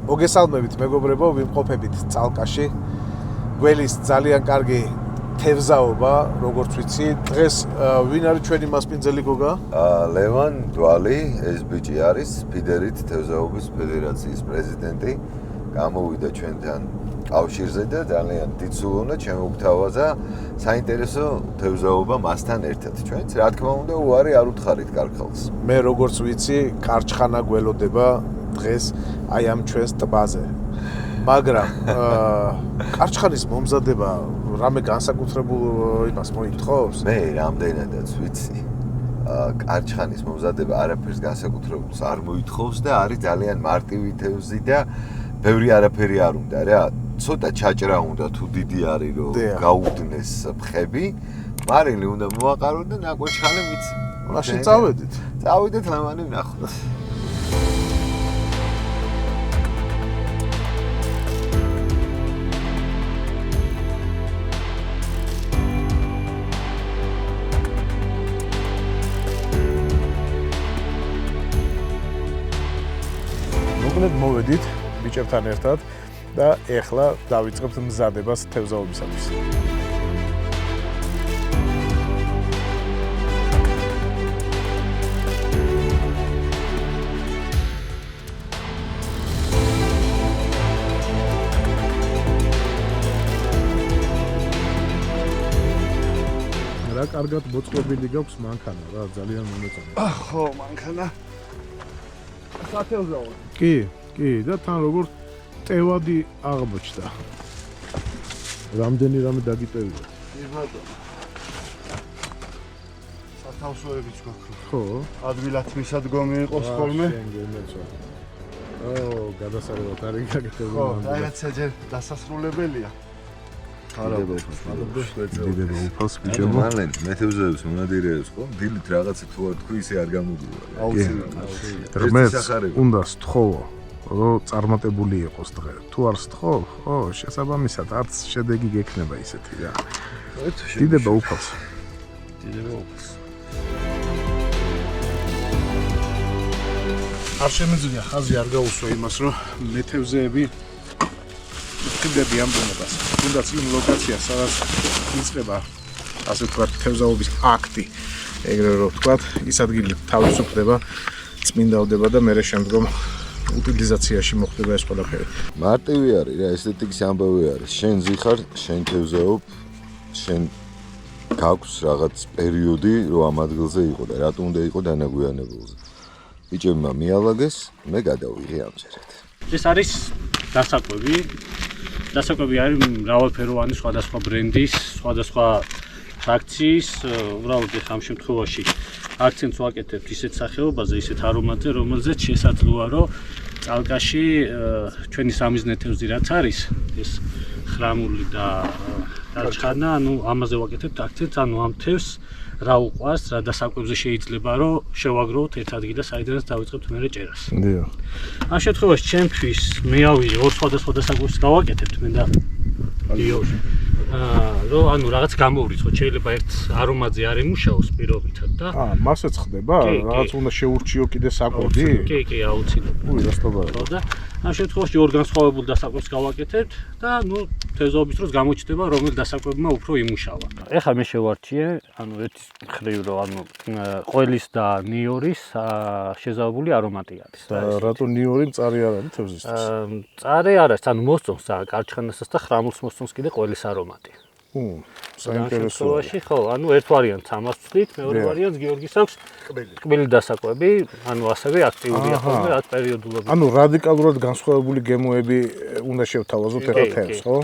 მოგესალმებით მეგობრებო, ვიმყოფებით წალკაში. გველის ძალიან კარგი თევზაობა, როგორც ვიცი. დღეს ვინ არის ჩვენი მასპინძელი გოგა? ლევან დვალი, ეს ბიჭი არის ფიდერით თევზაობის ფედერაციის პრეზიდენტი. გამოვიდა ჩვენთან კავშირზე და ძალიან დიდსულ უნდა შემოგთავაზა საინტერესო თევზაობა მასთან ერთად. ჩვენც რა თქმა უნდა უარი არ უთხარით კარგხალს. მე როგორც ვიცი, კარჩხანა გველოდება დღეს აი ამ ჩვენს ტბაზე. მაგრამ კარჩხანის მომზადება რამე განსაკუთრებულ იმას მოითხოვს? მე რამდენადაც ვიცი. კარჩხანის მომზადება არაფერს განსაკუთრებულს არ მოითხოვს და არის ძალიან მარტივი თევზი და ბევრი არაფერი არ უნდა რა. ცოტა ჩაჭრა უნდა თუ დიდი არის რომ გაუგდნეს ფხები. მარილი უნდა მოაყარო და ნაკვეთშხალი მიც. მაშინ წავედით. წავიდეთ ლევანი ვნახოთ. მოვედით ბიჭებთან ერთად და ეხლა დავიწყებთ მზადებას თევზაობისათვის. რა კარგად მოწყობილი გაქვს მანქანა რა, ძალიან მომეწონა. ხო, მანქანა. სათევზაო. კი, და თან როგორ ტევადი აღმოჩნდა. რამდენი რამე დაგიტევია. კი ბატონო. სათავსოებიც გვაქვს. ხო. ადვილად მისადგომი იყოს ხოლმე. გადასარევად არის გაკეთებული. ხო, რაღაცა ჯერ დასასრულებელია. დიდება უფალს ბიჭებო. მალენ მეთევზეებს მონადირეებს ხო? დილით რაღაცა თუ არ თქვი ისე არ გამოდივა. რმეც უნდა სთხოვო, რომ წარმატებული იყოს დღე. თუ არ სთხოვ, ხო, შესაბამისად არც შედეგი გექნება ისეთი რა. დიდება უფალს. არ შემიძლია ხაზი არ გაუსვა იმას, რომ მეთევზეები ხდებიან ბუნებას. თუნდაც იმ ლოკაცია, სადაც იწყება ასე ვთქვათ თევზაობის აქტი. ეგრე რომ ვთქვათ, ის ადგილი თავისუფლდება, წმინდავდება და მერე შემდგომ უტილიზაციაში მოხდება ეს ყველაფერი. მარტივი არის რა, ესთეტიკის ამბავი არის. შენ ზიხარ, შენ თევზაობ, შენ გაქვს რაღაც პერიოდი, რომ ამ ადგილზე იყო და რატომ უნდა იყო დანაგვიანებულზე. ბიჭებმა მიალაგეს, მე გადავიღე ამჯერად. ეს არის დასაკვები. დასაკვები არის მრავალფეროვანი სხვადასხვა ბრენდის, სხვადასხვა ფრაქციის, უბრალოდ ამ შემთხვევაში აქცენტს ვაკეთებთ ისეთ სახეობაზე, ისეთ არომატზე, რომელზეც შესაძლოა, რომ წალკაში ჩვენი სამიზნე თევზი რაც არის, ეს ხრამული და კარჩხანა, ამაზე ვაკეთებთ აქცენტს, ამ თევზს რა უყვარს, რა დასაკვებზე შეიძლება, რომ შევაგროვოთ ერთ ადგილას, საიდანაც დავიწყებთ მერე ჭერას. დიახ. ამ შემთხვევაში ჩემთვის მე ავიღე ორ სხვადასხვა დასაკვებს გავაკეთებთ მე და დიოჟი. რომ რაღაც გამოვრიცხოთ, შეიძლება ერთ არომატზე არ ემუშაოს პირობითად და მასეც ხდება, რაღაც უნდა შეურჩიო კიდე საკვები. კი, აუცილებლად. რასტობაა. ხო და ამ შემთხვევაში ორ განსხვავებულ დასაკვებს გავაკეთებთ და თევზაობის დროს გამოჩნდება, რომელ დასაკვებმა უფრო იმუშავა. ეხლა მე შევარჩიე, ერთ მხრივ რომ ყველის და ნიორის შეზავებული არომატი არის. რატო ნიორი მწარი არ არის თევზისთვის? მწარი არ არის, მოსწონს კარჩხანასაც და ხრამულს მოსწონს კიდე ყველის არომატი. საინტერესოა. ხო, ერთ ვარიანტს ამას ვწვდით, მეორე ვარიანტს გიორგის აქვს ტკბილი დასაკვები, ასევე აქტიურია ხოლმე რაც პერიოდულად. რადიკალურად განსხვავებული გემოები უნდა შევთავაზოთ ეხლა თევზს, ხო?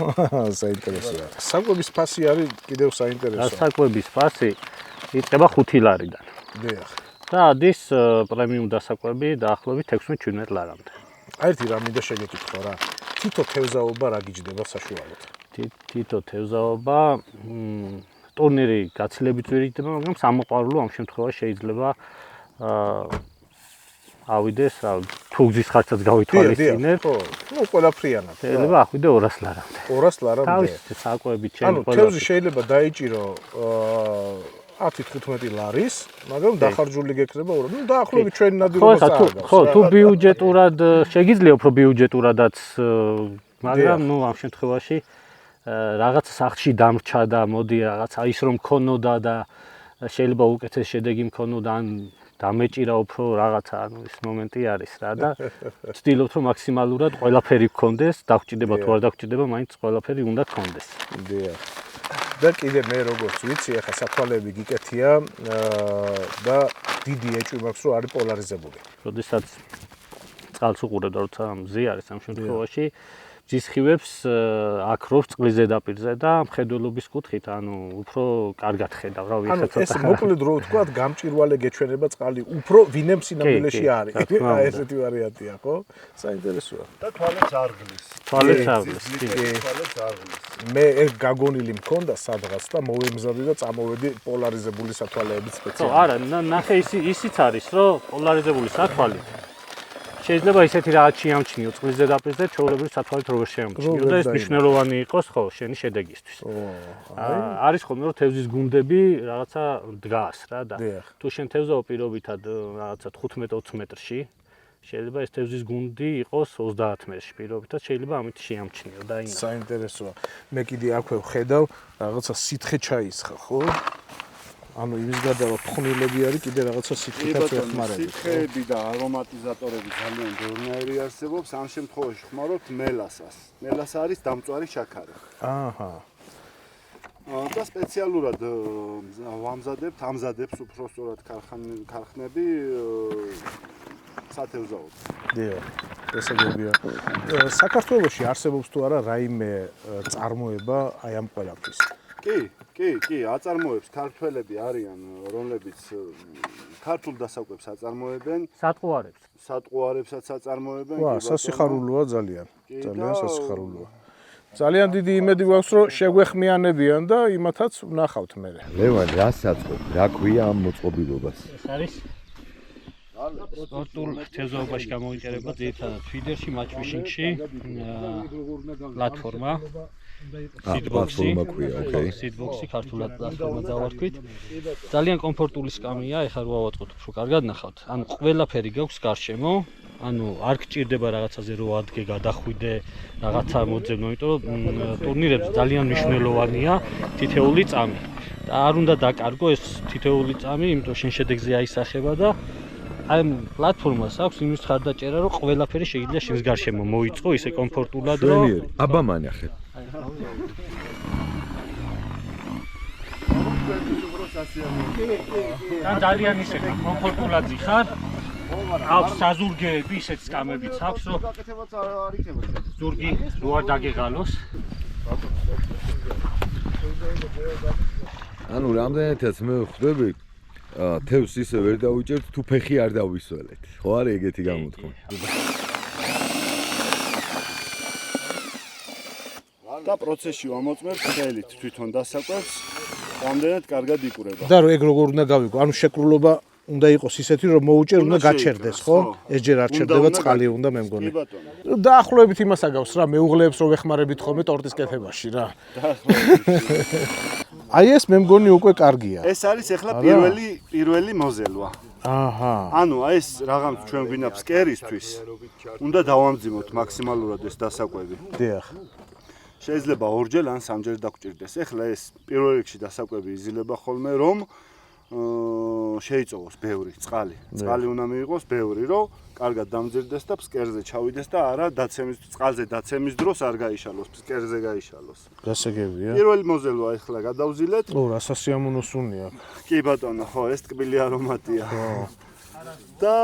საინტერესოა. საკვების ფასი არის კიდევ საინტერესო. საკვების ფასი იწყება 5 ლარიდან. დიახ. და ადის პრემიუმ დასაკვები დაახლოებით 16-17 ლარამდე. ერთი რამ მინდა შეგეკითხო რა. თითო თევზაობა რა გიჯდება საშუალოდ? თითო თევზაობა ტურნირი გაცილებით ვერ იჯდება, მაგრამ სამოყვარულო ამ შემთხვევაში შეიძლება ავიდეს, თუ გზის ხარჯსაც გავითვალისწინეთ. ხო, ყველაფრიანად. შეიძლება ახვიდე 200 ლარამდე. 200 ლარამდე. თავის საკვები ჩემი თევზი შეიძლება დაიჭირო 10-15 ლარის, მაგრამ დახარჯული გექნება უბრალოდ. ნუ დაახლოებით ჩვენი ხო, ნადირობა ხა თუ თუ ბიუჯეტურად შეგიძლია უფრო ბიუჯეტურადაც, მაგრამ ნუ ამ შემთხვევაში რაღაც სახლში დამრჩა და მოდი რაღაც ის რომ მქონოდა და შეიძლება უკეთეს შედეგი მქონოდა ან დამეჭირა უფრო რაღაცა, ანუ ის მომენტი არის რა და ვცდილობთ რომ მაქსიმალურად ყველაფერი გქონდეს, დაგჭირდება თუ არ დაგჭირდება, მაინც ყველაფერი უნდა გქონდეს. დიახ. და კიდე მე როგორც ვიცი, ახლა საფალები გიკეთია და დიდი ეჭვი მაქვს რომ არის პოლარიზებული. როდესაც წყალს უყურებ და როცა მზი არის ამ შემთხვევაში ძისხივებს აქრობს წყლის ზედაპირზე და მხედველობის კუთხით, ანუ უფრო კარგად ხედავ, რა ვიცი, ცოტა. ეს მოკლედ რო ვთქვა, გამჭვირვალე გეჩვენება წყალი, უფრო ვინემ სინამდვილეში არის. აი ესეთი ვარიანტია, ხო? საინტერესოა. და თვალებს არ გლის. თვალებს არ გლის. თვალებს არ გლის. მე ერთ გაგონილი მქონდა სადღაც და მოვემზადი და წამოვედი პოლარიზებული სათვალეებით ხო, სპეციალურად. არა, ნახე ისიც არის, რომ პოლარიზებული სათვალი შეიძლება ისეთი რაღაც შეამჩნიო წყლის ზედაპირზე, ჩვეულებრივ სათვალით როგორ შეამჩნიო და ეს მნიშვნელოვანი იყოს, ხო, შენი შედეგისთვის. არის ხოლმე რომ თევზის გუნდები რაღაცა დგას რა და თუ შენ თევზაო პირობითად რაღაცა 15-20 მეტრში შეიძლება ეს თევზის გუნდი იყოს 30 მეტრში პირობითად შეიძლება ამით შეამჩნიო და ინა. საინტერესოა. მე კიდე აქვე ვხედავ რაღაცა სითხე ჩაისხა, ხო? ანუ იმის გარდა რომ ფხვნილები არის, კიდე რაღაცა სითხეთაც ეხმარება. სითხეები და არომატიზატორები ძალიან ბევრნაირი არსებობს. ამ შემთხვევაში ხმარობთ მელასას. მელასა არის დამწვარი შაქარი. აჰა. და სპეციალურად ამზადებს უფრო სწორად ქარხნები სათევზაოდ. დიახ. ესე გებია. საქართველოში არსებობს თუ არა რაიმე წარმოება აი ამ ყველაფრის? კი, აწარმოებს ქართველები არიან, რომლებიც ქართულ დასაკვებს აწარმოებენ, სატყუარებსაც აწარმოებენ. ვა, სასიხარულოა ძალიან. ძალიან სასიხარულოა. ძალიან დიდი იმედი გვაქვს, რომ შეგვეხმიანებიან და იმათაც ვნახავთ მე. ლევან, რა საწყობ? რა ქვია ამ მოწყობილობას? ეს არის სპორტულ თევზაობაში გამოიყენება ძირითადად ფიდერში, მაჩფიშინგში, პლატფორმა. პლატფორმა ქვია, ოკეი. სიდბოქსი ქართულად პლატფორმა დავარქვით. ძალიან კომფორტული სკამია, ეხლა რო ავაწყოთ, უფრო კარგად ნახავთ. ანუ ყველაფერი გაქვს გარშემო, ანუ არ გჭირდება რაღაცაზე რო ადგე, გადახვიდე, რაღაცა მოძებნო, იმიტომ რომ ტურნირებზე ძალიან მნიშვნელოვანია თითეული წამი. და არ უნდა დაკარგო ეს თითეული წამი, იმიტომ შენ შედეგზე აისახება და აი პლატფორმას აქვს იმის ხარდაჭერა, რომ ყველაფერი შეიძლება შენს გარშემო მოიწყო ისე კომფორტულად, რომ აბა მანახე. და ძალიან ისე კომფორტულად იხარ. აქვს საზურგეები, ისეთ სკამებიც აქვს, რომ ზურგი რო არ დაგეღალოს. ანუ რამდენადაც მე ვხვდები, თევზს ისე ვერ დავიჭერთ, თუ ფეხი არ დავისველეთ. ხო არის ეგეთი გამოთქმა? და პროცესში ვამოწმებთ ხელით თვითონ დასაკვებს, რამდენად კარგად იკვრება. და ეგ როგორ უნდა გავიგო? ანუ შეკრულობა უნდა იყოს ისეთი, რომ მოუჭერ უნდა გაჩერდეს, ხო? ეს ჯერ არ ჩერდება, წყალი უნდა მე მგონი. კი ბატონო. დაახლოებით იმას აგავს რა, მეუღლეებს რო ვეხმარებით ხოლმე ტორტის კეთებაში რა. აი ეს მე მგონი უკვე კარგია. ეს არის ახლა პირველი მოზელვა. აჰა. ანუ ეს რაღაც ჩვენ გვინდა ფსკერისთვის უნდა დავამძიმოთ მაქსიმალურად ეს დასაკვები. დიახ. შეიძლება ორჯერ ან სამჯერ დაგჭირდეს. ახლა ეს პირველ რიგში დასაკვები იზილება ხოლმე რომ შეიწოვოს ბევრი წყალი. წყალი უნდა მიიღოს ბევრი, რომ კარგად დამძირდეს და ფსკერზე ჩავიდეს და არა წყალზე დაცემის დროს არ გაიშალოს, ფსკერზე გაიშალოს. გასაგებია. პირველი მოზელვა ახლა გადავზილეთ. ო, რა სასიამოვნო სუნი აქვს. კი ბატონო, ხო, ეს ტკბილი არომატია. და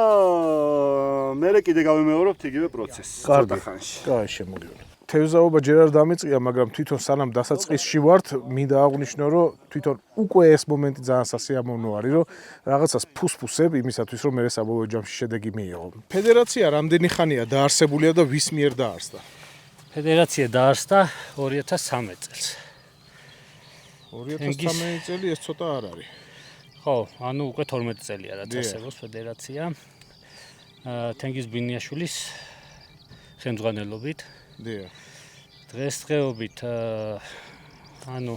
მე კიდე გავიმეორებთ იგივე პროცესს ცოტა ხანში. კაი, შემოგივლე. თევზაობა ჯერ არ დამიწყია, მაგრამ თვითონ სანამ დასაწყისში ვართ, მინდა აღვნიშნო, რომ თვითონ უკვე ეს მომენტი ძალიან სასიამოვნო არის, რომ რაღაცას ფუსფუსებ იმისათვის, რომ მე საბოლოო ჯამში შედეგი მიიღო. ფედერაცია რამდენი ხანია დაარსებულია და ვის მიერ დაარსდა? ფედერაცია დაარსდა 2013 წელს. 2013 წელი ეს ცოტა არ არის. ხო, ანუ უკვე 12 წელია რაც არსებობს ფედერაცია. თენგიზ ბინიაშვილის ხელმძღვანელობით. დიახ. დღესდღეობით ანუ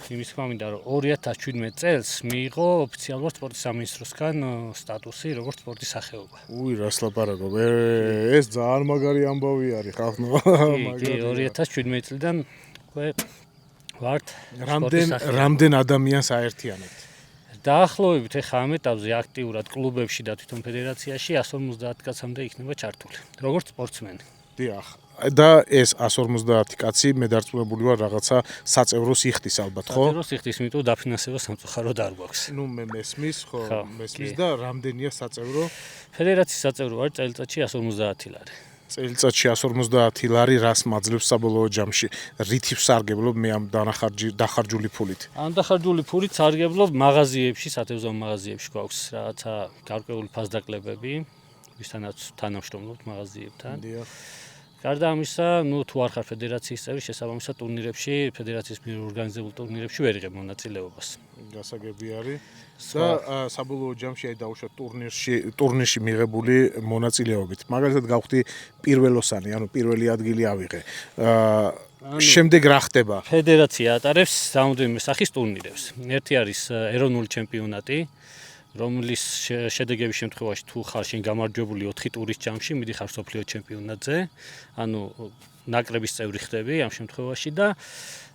იმის თქმა მინდა რომ 2017 წელს მიიღო ოფიციალურად სპორტის სამინისტროსგან სტატუსი როგორც სპორტის სახეობა. რას ლაპარაკობ? ეს ძალიან მაგარი ამბავი არის ხალხო. კი, 2017 წლიდან უკვე ვართ რამდენ ადამიანს აერთიანებთ? დაახლოებით ეხა ამ ეტაპზე აქტიურად კლუბებში და თვითონ ფედერაციაში 150 კაცამდე იქნება ჩართული, როგორც სპორტსმენი. დიახ. და ეს 150 კაცი მედარწმუნებული ვარ რაღაცა საწევროს იხდის ალბათ, ხო? საწევროს იხდის, იმიტომ დაფინანსება სამწუხაროდ არ გვაქვს. მესმის, ხო, მესმის და რამდენია საწევრო? ფედერაციის საწევრო არის წელიწადში 150 ლარი. წელიწადში 150 ლარი რას მაძლევს საბოლოო ჯამში? რითი ვსარგებლობ მე ამ დახარჯული ფულით? ამ დახარჯული ფულით სარგებლობ მაღაზიებში, სათევზაო მაღაზიებში გვაქვს რაღაცა გარკვეული ფასდაკლებები, ვისთანაც თანამშრომლობთ მაღაზიებთან. დიახ. გარდა ამისა, თუ არ ხარ ფედერაციის წევრი, შესაბამისად ტურნირებში, ფედერაციის მიერ ორგანიზებულ ტურნირებში ვერ იღებ მონაწილეობას. გასაგები არის. და საბოლოო ჯამში აი დავუშვათ ტურნირში მიღებული მონაწილეობით. მაგალითად გავხდი პირველოსანი, ანუ პირველი ადგილი ავიღე. შემდეგ რა ხდება? ფედერაცია ატარებს რამდენიმე სახის ტურნირებს. ერთი არის ეროვნული ჩემპიონატი, რომლის შედეგების შემთხვევაში თუ ხარ შენ გამარჯვებული 4 ტურის ჯამში მიდიხარ მსოფლიო ჩემპიონატზე, ანუ ნაკრების წევრი ხდები ამ შემთხვევაში და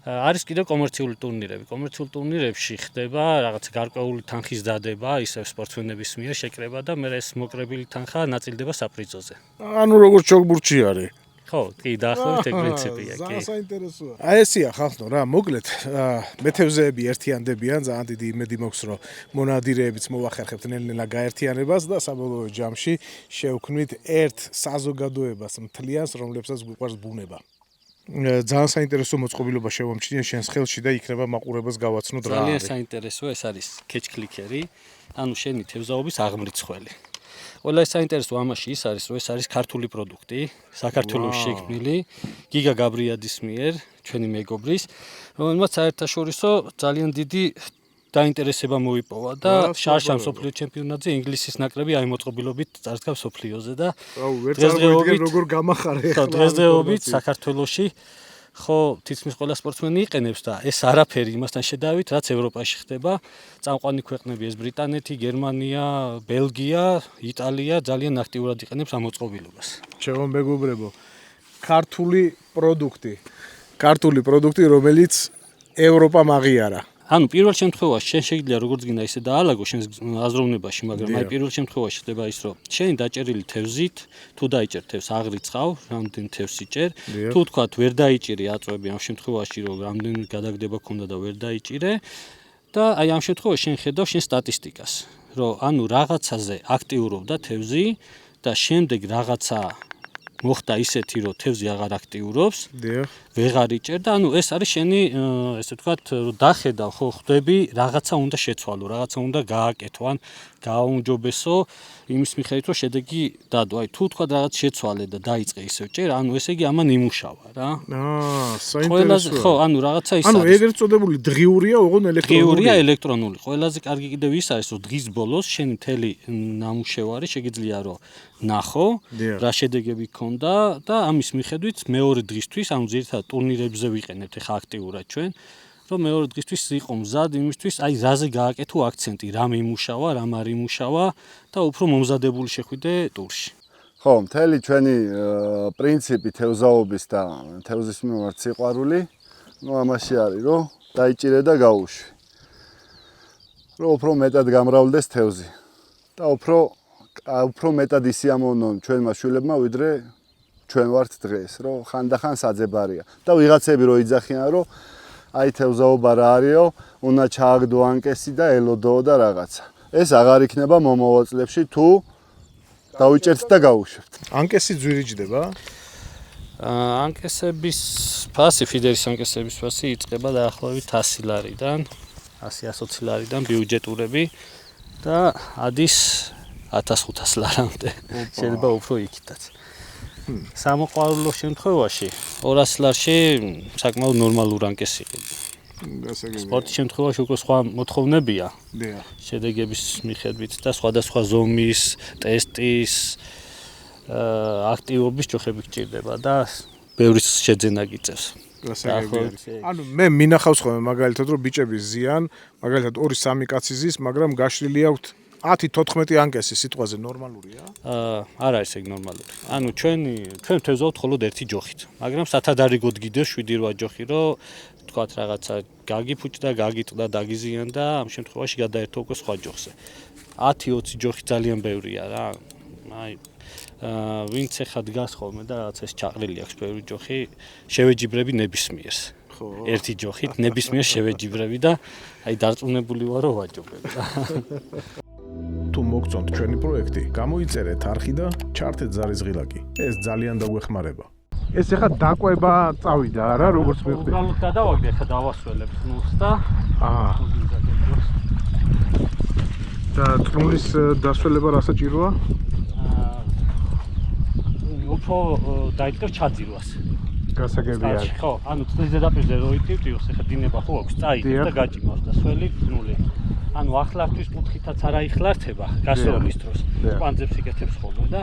არის კიდევ კომერციული ტურნირები. კომერციული ტურნირებში ხდება რაღაც გარკვეული თანხის დადება, ისევ სპორტსმენების მიერ შეკრება და მე ეს მოკრებილი თანხა ნაწილდება საპრიზოზე. ანუ როგორც ჩოგბურთში არის. ხო, კი, დაახლოებით ეგ პრინციპია, კი. ძალიან საინტერესოა. აი ესია ხალხო რა, მოკლედ მეთევზეები ერთიანდებიან, ძალიან დიდი იმედი მაქვს, რომ მონადირეებიც მოვახერხებთ ნელ-ნელა გაერთიანებას და საბოლოო ჯამში შევქმნით ერთ საზოგადოებას მთლიანს, რომლებსაც გვიყვარს ბუნება. ძალიან საინტერესო მოწყობილობა შევამჩნიე შენს ხელში და იქნება მაყურებელს გავაცნოთ რა არის. ძალიან საინტერესო, ეს არის კეჩ-კლიკერი, ანუ შენი თევზაობის აღმრიცხველი. ყველა საინტერესო ამაში ის არის, რომ ეს არის ქართული პროდუქტი, საქართველოში შექმნილი გიგა გაბრიადის მიერ, ჩვენი მეგობრის, რომელმაც საერთაშორისო ძალიან დიდი დაინტერესება მოიპოვა და შარშა მსოფლიო ჩემპიონატზე ინგლისის ნაკრები აი მოწყობილობით წარდგა მსოფლიოზე და დღესდღეობით როგორ გამახარე ახლა დღესდღეობით საქართველოში ხო თითქმის ყველა სპორტსმენი იყენებს და ეს არაფერი იმასთან შედარებით რაც ევროპაში ხდება წამყვანი ქვეყნები ეს ბრიტანეთი, გერმანია, ბელგია, იტალია ძალიან აქტიურად იყენებს ამ მოწყობილობას. ჩემო მეგობრებო, ქართული პროდუქტი, რომელიც ევროპამ აღიარა. ანუ პირველ შემთხვევაში შენ შეგიძლია როგორც გინდა ისე დაალაგო შენს აზროვნებაში, მაგრამ აი პირველ შემთხვევაში ხდება ის, რომ შენი დაჭერილი თევზით, თუ დაიჭერ თევზს აღრიცხავ, რამდენ თევზს იჭერ, თუ თქვა ვერ დაიჭირი აწვევი ამ შემთხვევაში, რომ რამდენი გადაგდება ქონდა და ვერ დაიჭირე და აი ამ შემთხვევაში შენ ხედავ შენ სტატისტიკას, რომ ანუ რაღაცაზე აქტიურობდა თევზი და შემდეგ რაღაცა მოხდა ისეთი, რომ თევზი აღარ აქტიურობს, ვეღარ იჭერ და ანუ ეს არის შენი, ესე ვთქვათ, რომ დახედავ, ხო, ხვდები, რაღაცა უნდა შეცვალო, რაღაცა უნდა გააკეთო, ან გააუმჯობესო იმის მიხედვით, რომ შედეგი დადო. აი, თუ თქვა რაღაც შეცვალე და დაიწყე ისევ ჭერ, ანუ ესე იგი ამან იმუშავა რა. საინტერესოა. ხო, ანუ რაღაცა ის არის. ანუ არის. ეგრეთ წოდებული დღიურია, ოღონ ელექტრონული. დღიურია ელექტრონული. ყველაზე კარგი კიდევ ის არის, რომ დღის ბოლოს შენი მთელი ნამუშევარი შეგიძლია რომ ნახო, რა შედეგები ქონდა და ამის მიხედვით მეორე დღისთვის, ანუ ძირითადად ტურნირებზე ვიყენებთ ახლა აქტიურად ჩვენ, რომ მეორე დღისთვის იყო მზად იმისთვის, აი რაზე გააკეთო აქცენტი, რამ იმუშავა, რამ არ იმუშავა და უფრო მომზადებული შეხვიდე ტურში. ხო, მთელი ჩვენი პრინციპი თევზაობის და თევზის მიმართ სიყვარული, ამაში არის, რომ დაიჭირე და გაუშვი. რომ უფრო მეტად გამრავლდეს თევზი და უფრო მეტად ისიამოვნონ ჩვენმა შვილებმა, ვიდრე ჩვენ ვართ დღეს, რომ ხანდახან საძებარია. და ვიღაცები რო იძახიან, რომ აი თევზაობა რა არისო, უნდა ჩააგდო ანკესი და ელოდო და რაღაცა. ეს აღარ იქნება მომავალ წლებში თუ დავიჭერთ და გავუშვებთ. ანკესი ძვირიჯდება? ანკესების ფასი, ფიდერის ანკესების ფასი იწყება დაახლოებით 100 ლარიდან, 100-120 ლარიდან ბიუჯეტურები და ადის 1500 ლარამდე. შეიძლება უფრო იქითაც. სამოყვარულო შემთხვევაში 200 ლარში საკმაოდ ნორმალური ანკესი იყიდა. სპორტის შემთხვევაში უკვე სხვა მოთხოვნებია. შედეგების მიხედვით და სხვადასხვა ზომის, ტესტის, აქტივობის ჯოხები გჭირდება და ბევრის შეძენა გიწევს. გასაგები არის. ანუ მე მინახავს ხოლმე მაგალითად რომ ბიჭები ზიან, მაგალითად 2-3 კაცი ზის, მაგრამ გაშლილი აქვთ 10-14 ანკესი სიტყვაზე ნორმალურია? არ არის ეგ ნორმალური. ანუ ჩვენ თევზავთ მხოლოდ ერთი ჯოხით, მაგრამ სათადარიგოდ გიდევს 7-8 ჯოხი, რომ თქვათ რაღაცა გაგიფუჭდა, გაგიტყდა, დაგიზიან და ამ შემთხვევაში გადაერთო უკვე სხვა ჯოხზე. 10-20 ჯოხი ძალიან ბევრია რა. აი ვინც ეხა დგას ხოლმე და რაღაც ეს ჩაყრილი აქვს ბევრი ჯოხი, შევეჯიბრები ნებისმიერს. ხო. ერთი ჯოხით ნებისმიერს შევეჯიბრები და აი დარწმუნებული ვარო ვაჯობებ. თუ მოგწონთ ჩვენი პროექტი, გამოიწერეთ არხი და ჩართეთ ზარიზღილაკი. ეს ძალიან დაგვეხმარება. ეს ეხა დაკვება წავიდა არა, როგორც მივხვდი. უბრალოდ გადავაგდე, ეხა დავასველებ ნულს და და წნულის დასველება რა საჭიროა? უფრო დაიწყებს ჩაძირვას. გასაგები არის. ხო, ანუ წნის ზედაპირზე რო იტივტივს, ეხა დინება ხო აქვს, წაიწყებს და გაჭიმავს და სველი წნული. ანუ ახლართვის კუთხითაც არ აიხლართება გასროლის დროს. კვანძებს იკეთებს ხოლმე და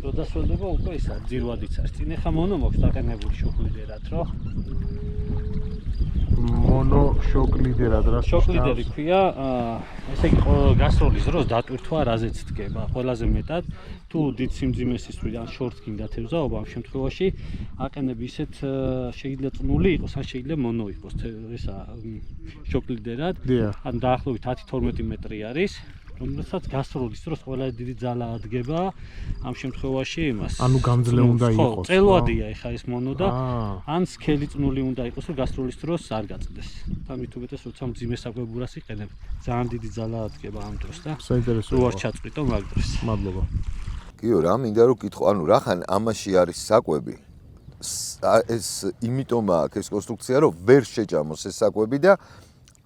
რო დასველდება უკვე ისა ძირვად იცავს. წინ ეხა მონო მაქვს დაყენებული შოკლიდერად, რო მონო შოკლიდერად რა შოკლიდერი ქვია, ესე იგი გასროლის დროს დატვირთვა რაზეც დგება. ყველაზე მეტად თუ დიდ სიმძიმესისთვის ან შორტს გინდა თევზაობა, ამ შემთხვევაში აყენები ისეთ შეიძლება წნული იყოს, ან შეიძლება მონო იყოს ესა შოკლიდერად. ან დაახლოებით 10-12 მეტრი არის, რომელსაც გასროლის დროს ყველაზე დიდი ძალა ადგება. ამ შემთხვევაში იმას. ანუ გამძლე უნდა იყოს. ხო, წელვადია ეხა ეს მონო და ან სქელი წნული უნდა იყოს, რომ გასროლის დროს არ გაწდეს. ამით უმეტეს როცა მძიმე საკვებურას იყენებ, ძალიან დიდი ძალა ადგება ამ დროს და საინტერესოა. რო არ ჩაწყვიტო მაგ დროს. მადლობა. კიო რა მინდა რომ გითხო, ანუ რახან ამაში არის საკვები. ეს იმიტომ აქვს ეს კონსტრუქცია, რომ ვერ შეჭამოს ეს საკვები და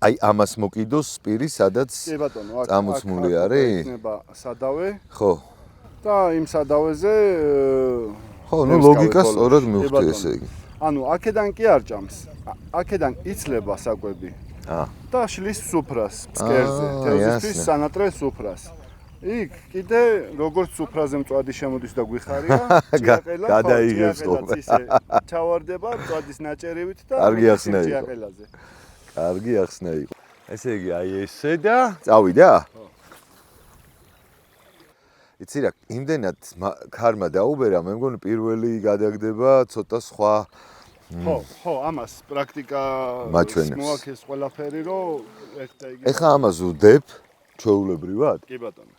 აი ამას მოკიდოს პირი, სადაც კი ბატონო, აქ წამოწმული არის? იქნება სადავე. ხო. და იმ სადავეზე ხო, ნუ ლოგიკა სწორად მივხვდი ესე იგი. ანუ აქედან კი არ ჭამს. აქედან იცლება საკვები. და შლის სუფრას ფსკერზე, თევზისთვის სანატრე სუფრას. იქ კიდე როგორც სუფრაზე მწვადი შემოდის და გვიხარია, ჭიაყელა გადაიღებს ხოლმე. ისე ჩავარდება მწვადის ნაჭერივით და კარგი ახსნა იყო. ჭიაყელაზე. კარგი ახსნა იყო. ესე იგი აი ესე და წავიდა? ხო. იცი რა, იმდენად ქარმა დაუბერა, მე მგონი პირველი გადაგდება ცოტა სხვა ხო, ამას პრაქტიკა მოაქეს ყველაფერი, რომ ეხლა იგი ეხა ამას ვდებ ჩვეულებრივად? კი ბატონო.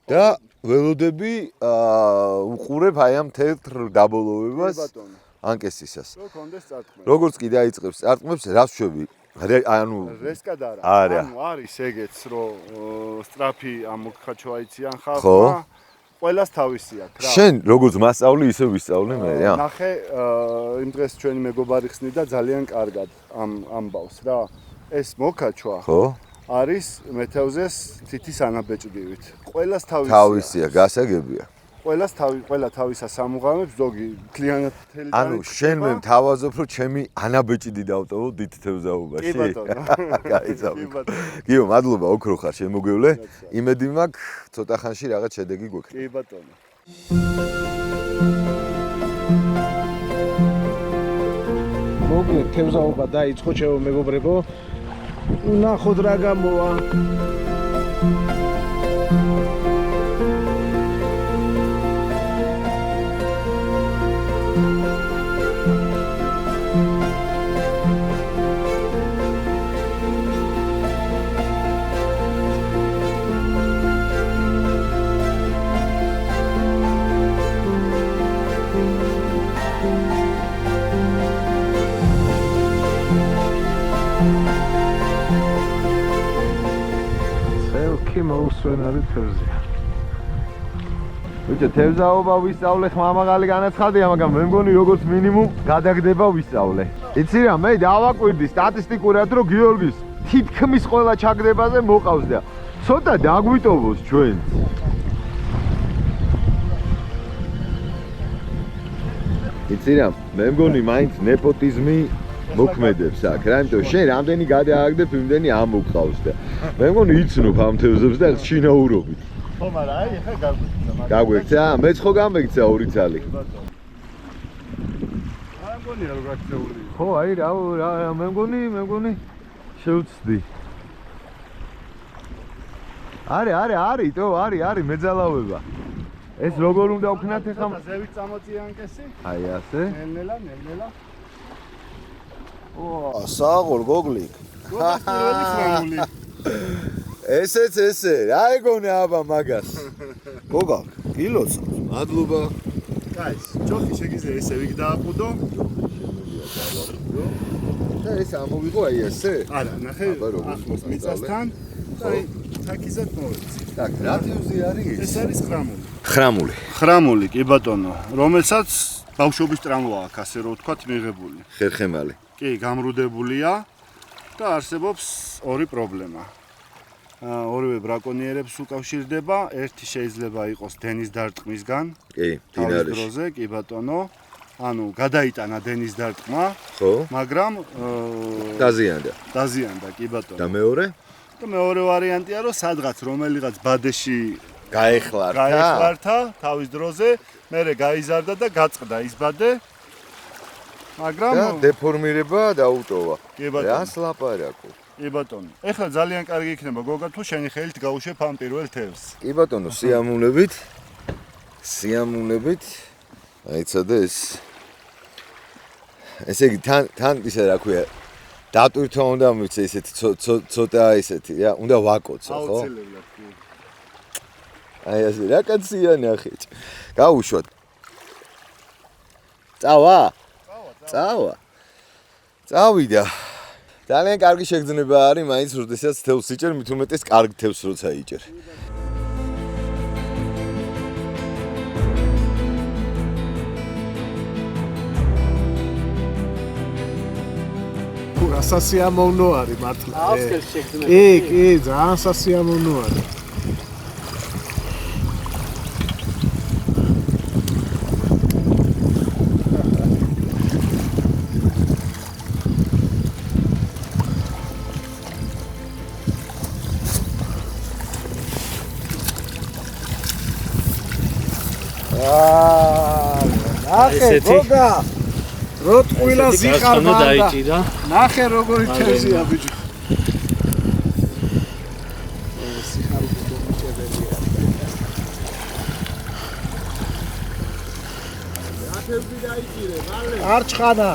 და ველოდები უყურებ აი ამ თეთრ დაბოლოებას ანკესისას. რო კონდეს წარწმება. როგორც კი დაიწყებს წარწმებს, რას შვები? ანუ რესკადარა. არა. ანუ არის ეგეც, რომ სწრაფი ამოქაჩოაიციან ხალხმა. ყველას თავისი აქვს რა. შენ როგორც მასწავლი, ისე ვისწავლე მე რა. ნახე, იმ დღეს ჩვენი მეგობარი ხსნიდა ძალიან კარგად ამ ამბავს რა. ეს მოკაჩვა. ხო. არის მეთევზეს თითის ანაბეჭდივით. ყველას თავისია, გასაგებია. ყველა თავისა სამუღამებს, ზოგი მთლიანად თელი ანუ შენ მე მთავაზობ, რომ ჩემი ანაბეჭდი დავტოვო დიდ თევზაობაში. კი ბატონო. კი ბატონო. კიო, მადლობა, ოქრო ხარ, შემოგევლე. იმედი მაქვს, ცოტა ხანში რაღაც შედეგი გვექნება. კი ბატონო. მოკლედ თევზაობა დაიწყო, ჩემო მეგობრებო. ნახოთ რა გამოვა. მოუსვენარი თევზია. ბიჭო, თევზაობა ვისწავლე, ხმამაღალი განაცხადია, მაგრამ მე მგონი როგორც მინიმუმ გადაგდება ვისწავლე. იცი რა, მე დავაკვირდი სტატისტიკურად, რომ გიორგის თითქმის ყველა ჩაგდებაზე მოყავს და ცოტა დაგვიტოვოს ჩვენც. იცი რა, მე მგონი მაინც ნეპოტიზმი მოქმედებს აქ რა, იმიტომ შენ რამდენი გადააგდებ, იმდენი ამოყავს და მე მგონი იცნობ ამ თევზებს და შინაურობით. ხო, მაგრამ აი ხა გაგვიქცა. გაგვიქცა? მეც ხო გამექცა 2 წელი. მგონია რომ გაქცეული. ხო, აი რა მე მგონი შევწდი. არის, მეძალავება. ეს როგორ უნდა ვქნათ ახლა? ზევით წამოწიან კესი? აი ასე. ნელ-ნელა. საღოლ გოგლიკ. პირველი ხრამული. ესე, რა ეგონე აბა მაგას. გოგა, კილოც, მადლობა. გაის, ჯოხი შეგიძლია ესე ვიგ დააყუდო. და ეს ამოვიღო აი ესე? არა, ნახე, ახლოს მიწასთან. და აი, თაკიზად მოვეცი. так, რა თევზი არის? ეს არის ხრამული. ხრამული, კი ბატონო, რომელსაც ბავშვობის ტრამვა აქვს, ასე რომ ვთქვათ, მიღებული. ხერხემალი. კი, გამრუდებულია და არსებობს ორი პრობლემა. ორივე ბრაკონიერებს უკავშირდება, ერთი შეიძლება იყოს დენის დარტყმისგან. კი, დინარეში. დროზე, კი ბატონო. ანუ გადაიტანა დენის დარტყმა, ხო? მაგრამ დაზიანდა, კი ბატონო. და მეორე? და მეორე ვარიანტია, რომ სადღაც რომელიღაც ბადეში გაეხლართა თავის დროზე, მერე გაიზარდა და გაწყდა ის ბადე. მაგრამ და დეფორმირება დაუტოვა. კი ბატონო. რას ლაპარაკო? კი ბატონო. ეხლა ძალიან კარგი იქნება გოგა თუ შენი ხელით გაუშვებ ამ პირველ თევზს. კი ბატონო, სიამოვნებით. აი ცოტა ესე იგი თან ისე რა ქვია დატვირთვა უნდა მივცე ისეთი ცოტა ისეთი რა უნდა ვაკოცო ხო? აუცილებლად კი. აი ასე რა კაცია ნახე. გაუშვათ. წავიდა. ძალიან კარგი შეგრძნება არის მაინც როდესაც თევზს იჭერ, მით უმეტეს კარგ თევზს როცა იჭერ. სასიამოვნო არის მართლა. ავსკერს შეგძნება. კი, ძალიან სასიამოვნო არის. ნახე გოგა როტყვილას იხარდა დაიჭირა. ნახე როგორი თევზია ბიჭო. სიხარული მომჭებელია. რა თევზი დაიჭირე, მალე. არჩხანა.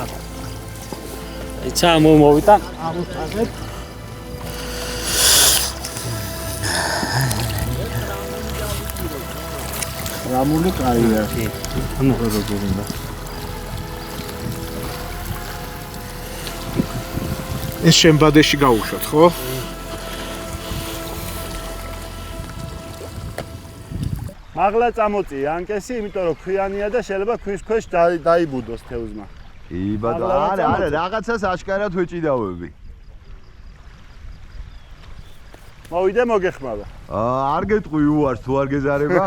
ცა მომოვიტან. ამოთანეთ. რამული კაია. ანუ როგორ უნდა. ეს შენ ბადეში გაუშვათ, ხო? მაღლა წამოწია ანკესი, იმიტომ რომ ქვიანია და შეიძლება ქვის ქვეშ დაიბუდოს თევზმა. კი ბატონო, არა, რაღაცას აშკარად ვეჭიდავები. მოვიდე მოგეხმავა. არ გეტყვი უარს თუ არ გეზარება?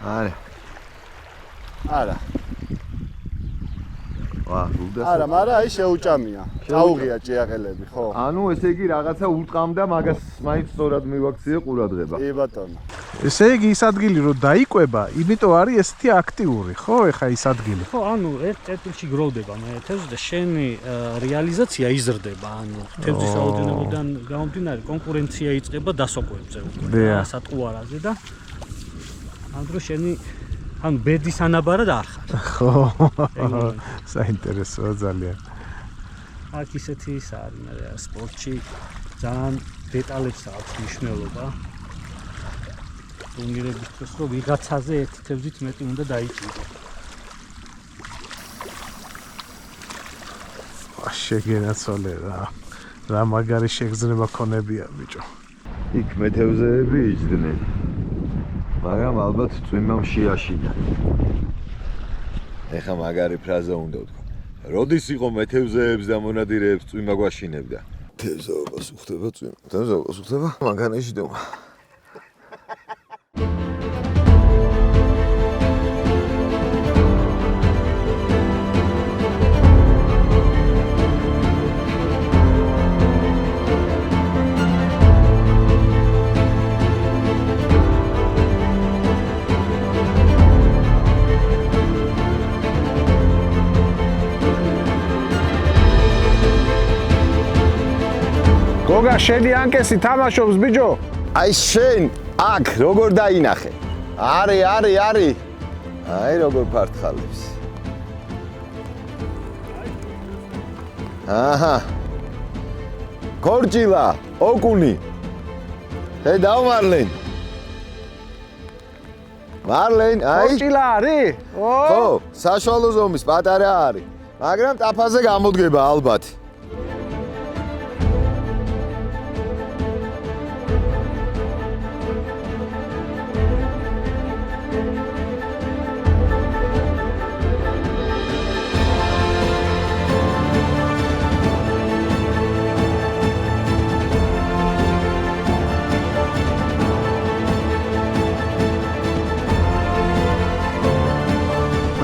არა. არა, მაგრამ აი შეუჭამია. დაუღია ჭიაყელები, ხო? ანუ ესე იგი რაღაცა უტყამდა, მაგას მაინც სწორად მივაქციე ყურადღება. კი ბატონო. ესე იგი ის ადგილი რომ დაიკვება, იმიტომ არის ესეთი აქტიური, ხო? ეხა ის ადგილი. ხო, ანუ ერთ წერტილში გროვდება მე თევზი და შენი რეალიზაცია იზრდება, ანუ თევზის რაოდენობიდან გამომდინარე კონკურენცია იწყება დასოკვებზე უკვე, სატყუარაზე და ამ დროს შენი ანუ ბედის ანაბარად არ ხარ. ხო. საინტერესოა ძალიან. აქ ისეთი ის არის, მე სპორტში ძალიან დეტალებს აქვს მნიშვნელობა. ტურნირებისთვის რომ ვიღაცაზე ერთი თევზით მეტი უნდა დაიჭირო. შეგენაცვალე რა მაგარი შეგრძნება ქონებია ბიჭო. იქ მეთევზეები იჯდნენ. მაგრამ ალბათ წვიმამ შეაშინა. ეხა მაგარი ფრაზა უნდა ვთქვა. როდის იყო მეთევზეებს და მონადირეებს წვიმა გვაშინებდა? თევზაობას უხდება წვიმა. თევზაობას უხდება მანქანაში დომა. გოგა შენი ანკესი თამაშობს ბიჭო. აი შენ აქ როგორ დაინახე? არის. აი როგორ ფართხალებს. აჰა. გორჯილა, ოკუნი. ხედავ მარლენ. მარლენ, აი. გორჯილა არის? ხო, საშუალო ზომის პატარა არის. მაგრამ ტაფაზე გამოდგება ალბათ.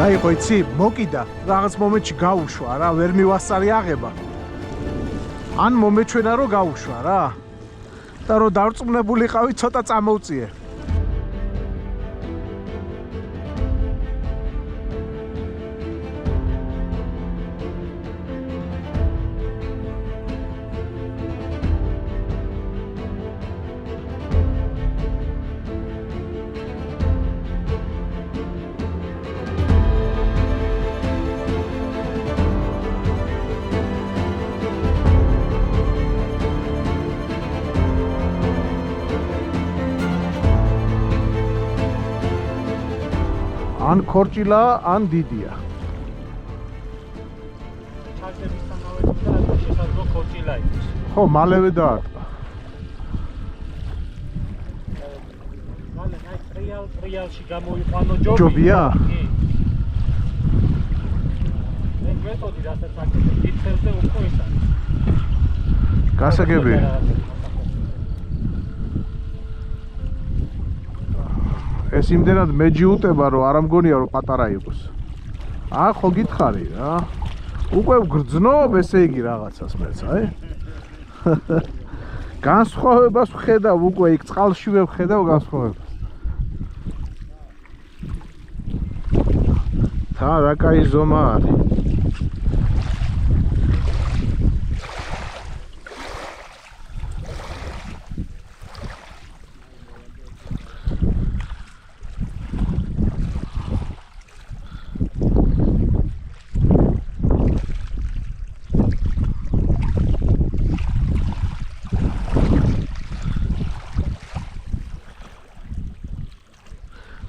აიღო იცი, მოკიდა, რაღაც მომენტში გაუშვა რა, ვერ მივასწარი აღება. ან მომეჩვენა რომ გაუშვა რა. და რომ დარწმუნებულიყავი, ცოტა წამოვწიე. ან ქორჭილა, ან დიდია. ჩაგდებისთანავე და შესაძლო ქორჭილა იყოს. ხო, მალევე დაარტყა. მალე აი ტრიალში გამოიყვანო ჯობი. ჯობია? კი. მე მეთოდი რასაც აკეთებ, დიდ ხელზე უფრო ის არის. გასაგები. ეს იმდენად მეჯიუტება, რომ არ ამგონია რომ პატარა იყოს. ხო გითხარი რა. უკვე გრძნობ, ესე იგი რაღაცას მეც, აი. განსხვავებას ვხედავ უკვე იქ წყალშივე ვხედავ განსხვავებას. თა რა კაი ზომა არის.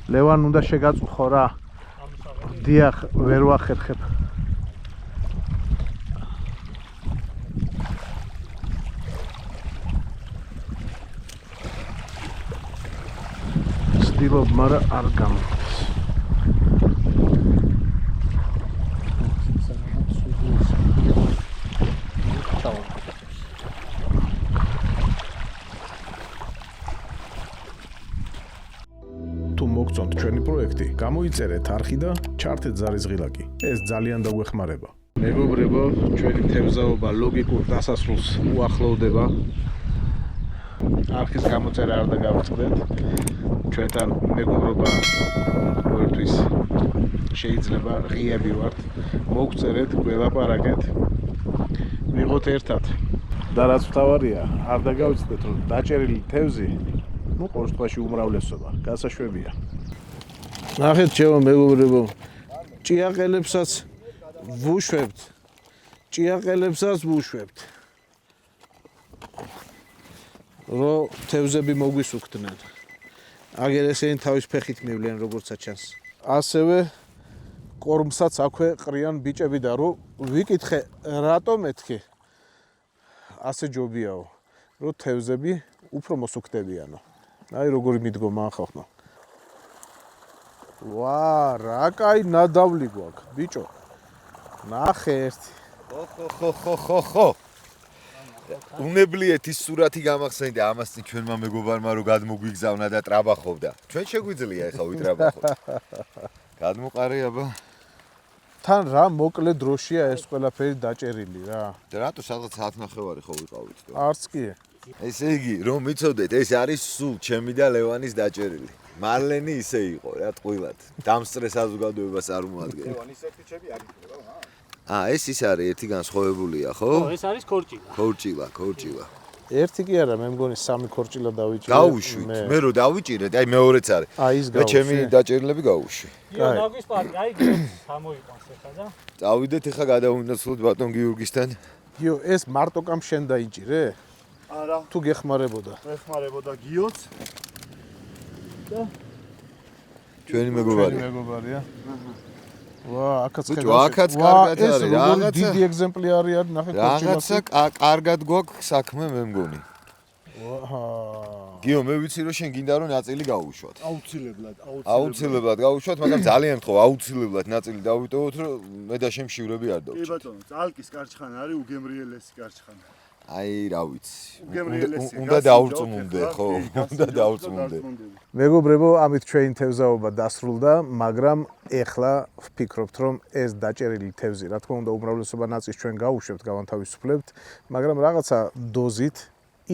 ლევან უნდა შეგაწუხო რა. დიახ, ვერ ვახერხებ. ვცდილობ, მაგრამ არ გამოდის. თუ მოგწონთ ჩვენი პროექტი, გამოიწერეთ არხი და ჩართეთ ზარისღილაკი. ეს ძალიან დაგვეხმარება. მეგობრებო, ჩვენი თევზაობა ლოგიკურ დასასრულს უახლოვდება. არხის გამოწერა არ დაგავიწყდეთ. ჩვენთან მეგობრობა ყოველთვის შეიძლება ღიები ვართ. მოგწერეთ, გველაპარაკეთ. ვიღოთ ერთად. და რაც მთავარია, არ დაგავიწყდეთ, რომ დაჭერილი თევზი ყოველ შემთხვევაში უმრავლესობა გასაშვებია. ნახეთ ჩემო მეგობრებო, ჭიაყელებსაც ვუშვებთ. რომ თევზები მოგვისუქდნენ. აგერ ესენი თავის ფეხით მივლენ როგორც ჩანს. ასევე კორმსაც აქვე ყრიან ბიჭები და რომ ვიკითხე რატომ მეთქე ასე ჯობიაო, რომ თევზები უფრო მოსუქდებიანო. აი როგორი მიდგომა ახალხმა. ვა, რა კაი ნადავლი გვაქვს, ბიჭო. ნახე ერთი. ხო. უნებლიეთ ის სურათი გამახსენდა ამას წინ ჩვენმა მეგობარმა რომ გადმოგვიგზავნა და ტრაბახობდა. ჩვენ შეგვიძლია ეხა ვიტრაბახოთ. გადმოყარე აბა. თან რა მოკლე დროშია ეს ყველაფერი დაჭერილი რა. და რატო სადღაც 9:30 ხო ვიყავით? არც კი. ესე იგი, რომ მიცოდეთ, ეს არის სულ ჩემი და ლევანის დაჭერილი. მარლენი ისე იყო რა ტყუილად. დამსწრე საზოგადოებას არ მოადგენდა. ლევანის ერთი ჩემი არ იქნება რა. ეს ის არის ერთი განსხვავებულია, ხო? ეს არის ქორჭილა. ქორჭილა. ერთი კი არა, მე მგონი 3 ქორჭილა დავიჭირე. გავუშვით. მე რო დავიჭირეთ, აი მეორეც არის. აი ის მე ჩემი დაჭერილები გავუშვი. იო ნაგვის პარკი, აი გამოიყვანს ახლა და წავიდეთ ახლა გადავინაცვლოთ ბატონ გიორგისთან. იო, ეს მარტო კამ შენ დაიჭირე? არა, თუ გეხმარებოდა. ეხმარებოდა გიოც. ჩვენი მეგობარი. მეგობარია. ვა, აქაც ბიჭო, აქაც კარგად არის, რაღაცა. დიდი ეგზემპლიარი არის, ნახე ქორჭილას. რაღაცა კარგად გვაქვს საქმე მე მგონი. ვაჰა. გიო, მე ვიცი რომ შენ გინდა რომ ნაწილი გავუშვათ. აუცილებლად. აუცილებლად გავუშვათ, მაგრამ ძალიან ხო აუცილებლად ნაწილი დავიტოვოთ, რომ მე და შენ შივრები არ კი დავჭირ. ბატონო, წალკის კარჩხანა არის უგემრიელესი კარჩხანა. აი, რა ვიცი. უგემრიელესი. უნდა დაურწმუნდე, ხო? უნდა დაურწმუნდე. მეგობრებო, ამით ჩვენი თევზაობა დასრულდა, მაგრამ ეხლა ვფიქრობთ, რომ ეს დაჭერილი თევზი, რა თქმა უნდა, უმრავლესობა ნაწილს ჩვენ გავუშვებთ, გავანთავისუფლებთ, მაგრამ რაღაცა დოზით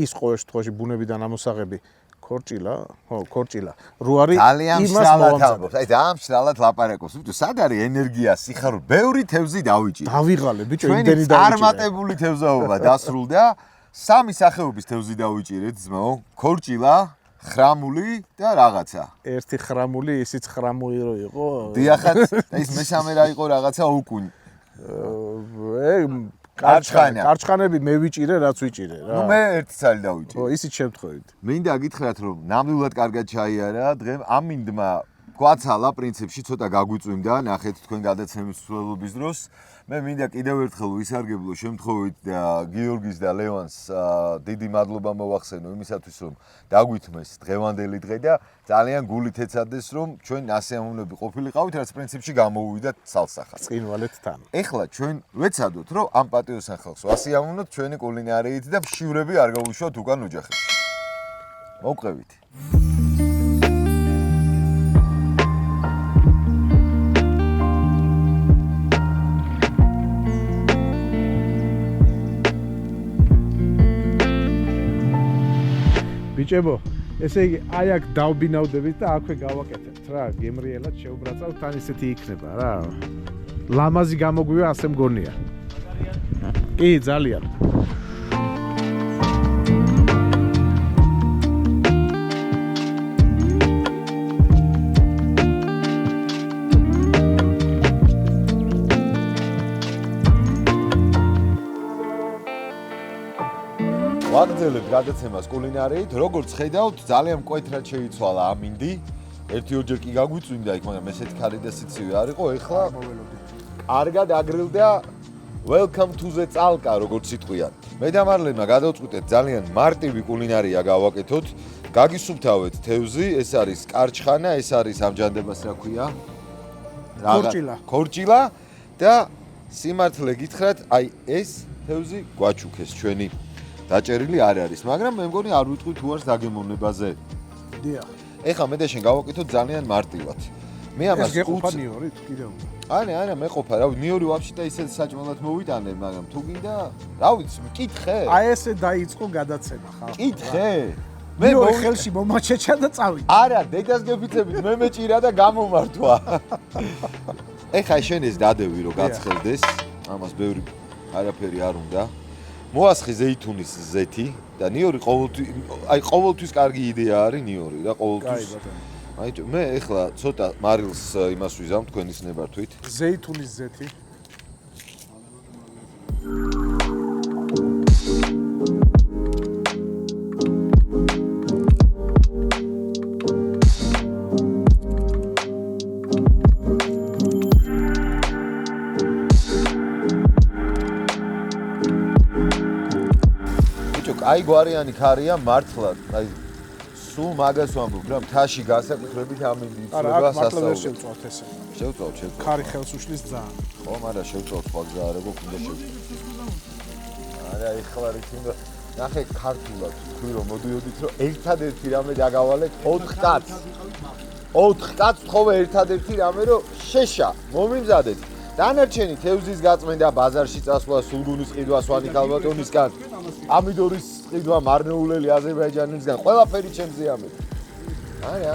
ის ყოველ შემთხვევაში ბუნებიდან ამოსაღები ქორჭილა, ხო, ქორჭილა. რო არის ძალიან იმას მშრალად მოვამზადებ. ამბობს. აი, ძალიან მშრალად ლაპარაკობს. ბიჭო, სად არის ენერგია, სიხარული? ბევრი თევზი დავიჭირე. დავიღალე, ბიჭო, ჩვენი იმდენი დავიჭირე. წარმატებული თევზაობა დასრულდა. 3 სახეობის თევზი დავიჭირეთ, ძმაო. ქორჭილა, ხრამული და რაღაცა. ერთი ხრამული, ისიც ხრამული რო იყო. დიახაც, და ის მესამე რა იყო რაღაცა უკუნი. კარჩხანები მე ვიჭირე, რაც ვიჭირე რა. ნუ მე ერთი ცალი დავიჭირე. ხო, ისიც შემთხვევით. მინდა გითხრათ, რომ ნამდვილად კარგად ჩაიარა დღე ამინდმა გვაცალა პრინციპში ცოტა გაგვიწვიმდა, ნახეთ თქვენ გადაცემის მსვლელობის დროს. მე მინდა კიდევ ერთხელ ვისარგებლო შემთხვევით და გიორგის და ლევანს დიდი მადლობა მოვახსენო იმისათვის, რომ დაგვითმეს დღევანდელი დღე და ძალიან გულით ეცადეს, რომ ჩვენ ასეამოვნები ყოფილიყავით, რაც პრინციპში გამოვიდათ სალსახად. წინვალეთ თან. ეხლა ჩვენ ვეცადოთ, რომ ამ პატიოსან ხალხს ასეამოვნოთ ჩვენი კულინარიით და შივრები არ გავუშვათ უკან ოჯახებში. მოვყევით. ბიჭებო, ესე იგი, აი აქ დავბინავდებით და აქვე გავაკეთებთ რა, გემრიელად შევბრაცავთ, თან ისეთი იქნება რა. ლამაზი გამოგვივა, ასე მგონია. კი, ძალიან. ვაგრძელებთ გადაცემას კულინარიით, როგორც ხედავთ, ძალიან მკვეთრად შეიცვალა ამინდი. ერთი-ორჯერ კი გაგვიწვიმდა იქ, მაგრამ ესეთი ქარი და სიცივე არ იყო, ეხლა კარგად აგრილდა welcome to the წალკა, როგორც იტყვიან. მე და მარლენმა გადავწყვიტეთ ძალიან მარტივი კულინარია გავაკეთოთ. გაგისუფთავეთ თევზი, ეს არის კარჩხანა, ეს არის ამჯანდებას რა ქვია? ქორჭილა. ქორჭილა და სიმართლე გითხრათ, აი ეს თევზი გვაჩუქეს ჩვენი დაჭერილი არ არის, მაგრამ მე მგონი არ ვიტყვი თუ არის დაგემოვნებაზე. დიახ. ეხლა მე და შენ გავაკეთოთ ძალიან მარტივად. მე ამას ეს გეყოფა ნიორით კიდევ. არა, მეყოფა, რა ვიცი, ნიორი ვაფშე და ისე საჭმელად მოვიტანე, მაგრამ თუ გინდა, რა ვიცი, მკითხე. აი ესე დაიწყო გადაცემა ხა. მკითხე. მე ხელში მომაჩეჩა და წავიდა. არა, დედას გეფიცებით, მე მეჭირა და გამომართვა. ეხლა შენ ეს დადევი რომ გაცხელდეს, ამას ბევრი არაფერი არ უნდა. მოასხი ზეითუნის ზეთი და ნიორი ყოველთვის კარგი იდეა არის ნიორი რა ყოველთვის. აი მე ეხლა ცოტა მარილს იმას ვიზამ თქვენის ნებართვით. ზეითუნის ზეთი. აი გვარიანი ქარია მართლა, აი სულ მაგას ვამბობ რა, მთაში გასაკუთრებით ამინდი იწება სასწაულად. შევწავთ ესე. შევწავთ. ქარი ხელს უშლის ძალიან. ხო, მაგრამ შევწავთ სხვა გზა არ აქვს, უნდა შევწავთ. არა, ეხლა რითი უნდა ნახე ქართულად თქვი რომ მოდიოდით რომ ერთადერთი რამე დაგავალეთ 4 კაცს. 4 კაცს თხოვე ერთადერთი რამე რომ შეშა, მომიმზადეთ. დანარჩენი თევზის გაწმენდა, ბაზარში წასვლა, სულგუნის ყიდვა, სვანი ქალბატონისგან, ამიდორის ყიდვა, მარნეულელი აზერბაიჯანელისგან, ყველაფერი ჩემზე ამეთ. არა.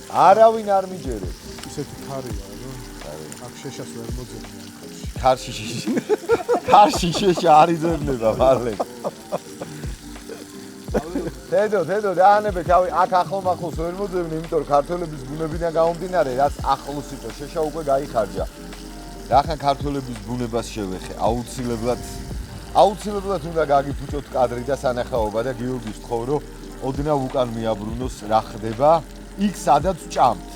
არავინ არ მიჯერებს. ისეთი ქარია, რომ აქ შეშას ვერ მოძებნიან ხელში. ქარში შეშა არიძებნება მალე. დედო დაანებე თავი აქ ახლომახლოს ვერ მოძებნი, იმიტომ რომ ქართველების ბუნებიდან გამომდინარე, რაც ახლოს იყო, შეშა უკვე გაიხარჯა. რახან ქართველების ბუნებას შევეხე, აუცილებლად უნდა გაგიფუჭოთ კადრი და სანახაობა და გიორგის თქვო, რომ ოდნავ უკან მიაბრუნოს რა ხდება, იქ სადაც ჭამთ.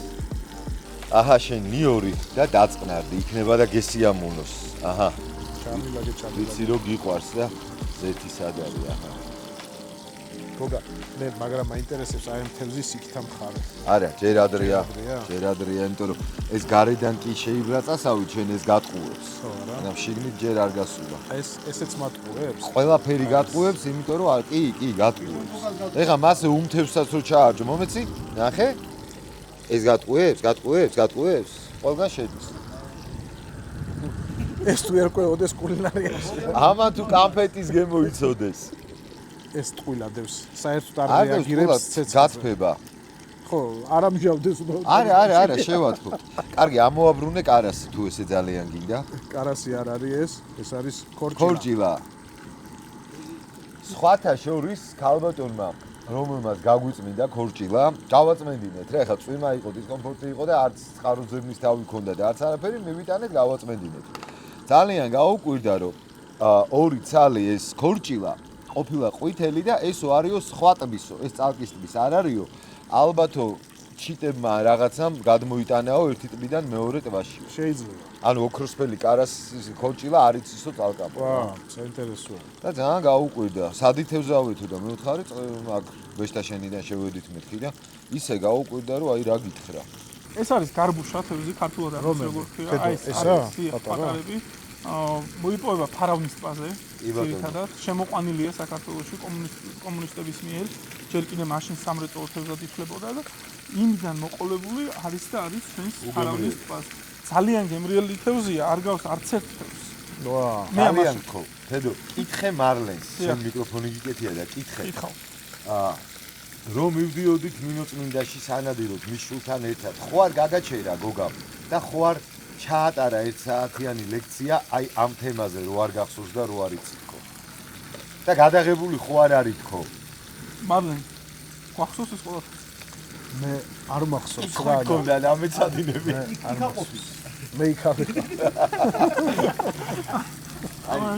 აჰა, შენ ნიორი და დაწყნარდი, იქნება და გესიამოვნოს. აჰა. ჩამილაგე. ვიცი რომ გიყვარს და ზეთი სად არის, აჰა. გოგა, მე მაგრამ მაინტერესებს აი ამ თევზის იქთა მხარე. არა, ჯერ ადრეა, იმიტომ რომ ეს გარედან კი შეიძლება წასავით, ჩვენ ეს გატყუებს. ხო, რა. მაგრამ შიგნით ჯერ არ გასულა. ესეც მატყუებს? ყველაფერი გატყუებს, იმიტომ რომ კი, გატყუებს. ეხლა მასე უმთევსაც რო ჩაარჯო, მომეცი? ნახე? ეს გატყუებს? ყველგან შედის. ეს თუ არ ყვეოდეს კულინარიაში. ამან თუ კამფეტის გემოიცოდეს. ეს ტყუილადებს. საერთოდ არ რეაგირებს ცეცხლზე. გათფება. ხო, არ ამჟავდეს უბრალოდ. არა, შევათხოთ. კარგი, ამოაბრუნე კარასი თუ ესე ძალიან გინდა. კარასი არ არის ეს არის ქორჭილა. სხვათა შორის ქალბატონმა რომელმაც გაგვიწმინდა ქორჭილა, გავაწმენდინეთ. რა ეხლა წვიმა იყო, დისკომფორტი იყო და არც წყაროძებნის თავი ქონდა და არც არაფერი, მივიტანეთ, გავაწმენდინეთ. ძალიან გაუკვირდა, რომ ორი ცალი ეს ქორჭილა ყოფილა ყვითელი და ესო არისო სხვა ტბისო, ეს წალკის ტბის არ არისო. ალბათო ჩიტებმა რაღაცამ გადმოიტანაო ერთი ტბიდან მეორე ტბაში. შეიძლება. ანუ ოქროსფერი კარასის ქორჭილა არ იცისო წალკაპო. ვაა, საინტერესოა. და ძალიან გაუკვირდა. სადითევზავეთო და მეუთხარი აქ ბეშტაშენიდან შევედით მეთქი და ისე გაუკვირდა, რომ აი რა გითხრა. ეს არის გარბუშა თევზი, ქართულად არის როგორ ქვია. აი ეს პატარები. მოიპოვება ფარავნის ტბაზე. ძირითადად შემოყვანილია საქართველოში კომუნისტების მიერ. ჯერ კიდევ მაშინ სამრეწველო თევზად ითვლებოდა და იმიდან მოყოლებული არის და არის ჩვენს ფარავნის ტბაზე. ძალიან გემრიელი თევზია, არ გავს არც ერთ თევზს. ვაა. ძალიან ხო. თედო, კითხე მარლენს, შენ მიკროფონი გიკეთია და კითხე. კითხავ. რომ მივდიოდით მინოწმინდაში სანადიროდ მის შულთან ერთად, ხო არ გაგაჩერა გოგამ და ხო არ ჩაატარა 1 საათიანი ლექცია აი ამ თემაზე, რო არ გახსოვს და რო არ იციქო. და გადაღებული ხო არ არის თქო. მარლენ, გვახსოვს ეს ყველაფერი? მე არ მახსოვს რა. იქ გქონდა დამეცადინები. მე იქავე.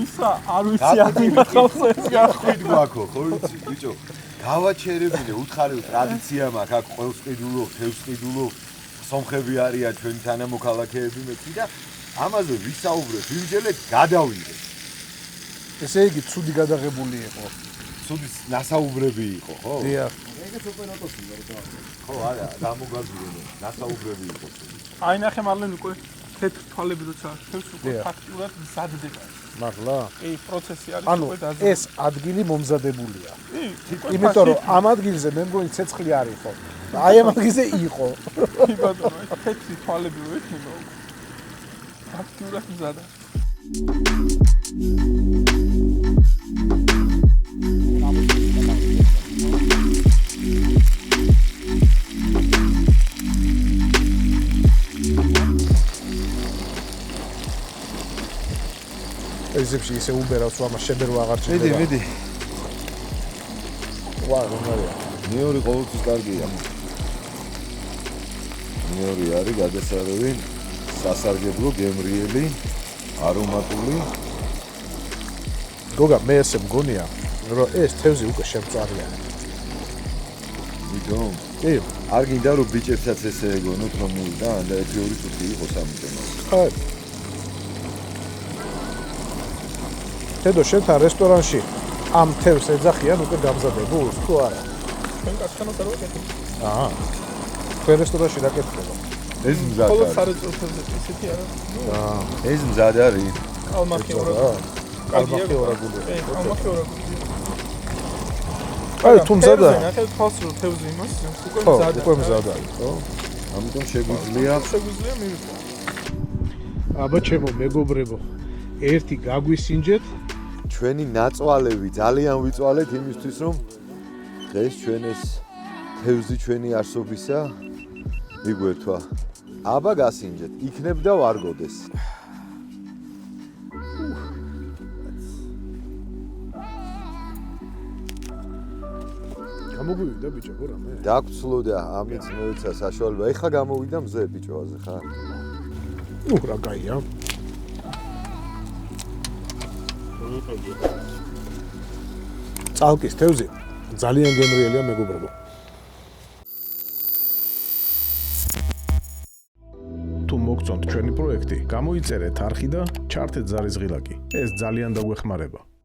ისა არ ვიცი ახლა ეს გახვით გვაქო, ხო ვიცი, ბიჭო. გავაჩერებინე, უთხარი ტრადიცია მაქვს, აქ ყველს ყიდულო, თევზს ყიდულო, სომხები არიან ჩვენი თანამოქალაქეები მეთქი და ამაზე ვისაუბრეთ, ვიმჯელეთ, გადავიდეთ. ესე იგი, ცუდი გადაღებული იყო. ცუდი ნასაუბრები იყო, ხო? დიახ. ხო, არა, გამოგაძვირე, ნასაუბრები იყო. აი ნახე მარლენ უკვე თეთრ თვალები როცა თევზს უკვე ფაქტურად მზადდება. მართლა? კი, პროცესი არის ანუ უკვე დაძაბული. ეს ადგილი მომზადებულია. კი, იმიტომ რომ ამ ადგილზე მე მგონი ცეცხლი არ იყო. აი ამ ადგილზე იყო. კი ბატონო, ეს თეთრი თვალები რო ექნება უკვე. ფაქტურად მზადა. ეზებში ისე უბერავს ამას შებერო აღარ ჭირდება. მიდი. ვა, რომარია. მეორე ყოველთვის კარგია. მეორე არის გადასარევი, სასარგებლო, გემრიელი, არომატული. გოგა, მე ესე მგონია, რომ ეს თევზი უკვე შემწარია. ვიდო? კი. არ გინდა რომ ბიჭებსაც ესე ეგონოთ რომ მოვიდან და 1-2 წუთი იყოს ამიტომ. ხო. თედო შენთან რესტორანში ამ თევზს ეძახიან უკვე გამზადებულს თუ არა? ჩვენ კაცთანაც არ ვაკეთებ. აჰა. თქვენ რესტორანში რა კეთდება? ეს მზად ხოლო არის. სარეწელო თევზი ისეთი არა. აა, ეს მზად არის. კალმახი ორა. კალმახი ორაგული. კი, კალმახი ორა. აი, თუ მზადა? ნახე თავს რო თევზი იმას უკვე ხო, მზადა. უკვე მზადა, ხო? ამიტომ შეგვიძლია შეგვიძლია მივიდეთ. აბა ჩემო მეგობრებო, ერთი გაგვისინჯეთ. ჩვენი ნაწვალები ძალიან ვიწვალეთ იმისთვის რომ დღეს ჩვენ ეს თევზი ჩვენი არსობისა მიგვერთვა. აბა გასინჯეთ, იქნებ და ვარ გოდეს. გამოგვივიდა ბიჭო რამე? დაგწლოდა ამიც მოიცა საშუალება. ეხა გამოვიდა მზე ბიჭოაზე ხარ? ნუ რა კაია. წალკის თევზი ძალიან გემრიელია მეგობრებო. თუ მოგწონთ ჩვენი პროექტი, გამოიწერეთ არხი და ჩართეთ ზარიზღილაკი. ეს ძალიან დაგვეხმარება.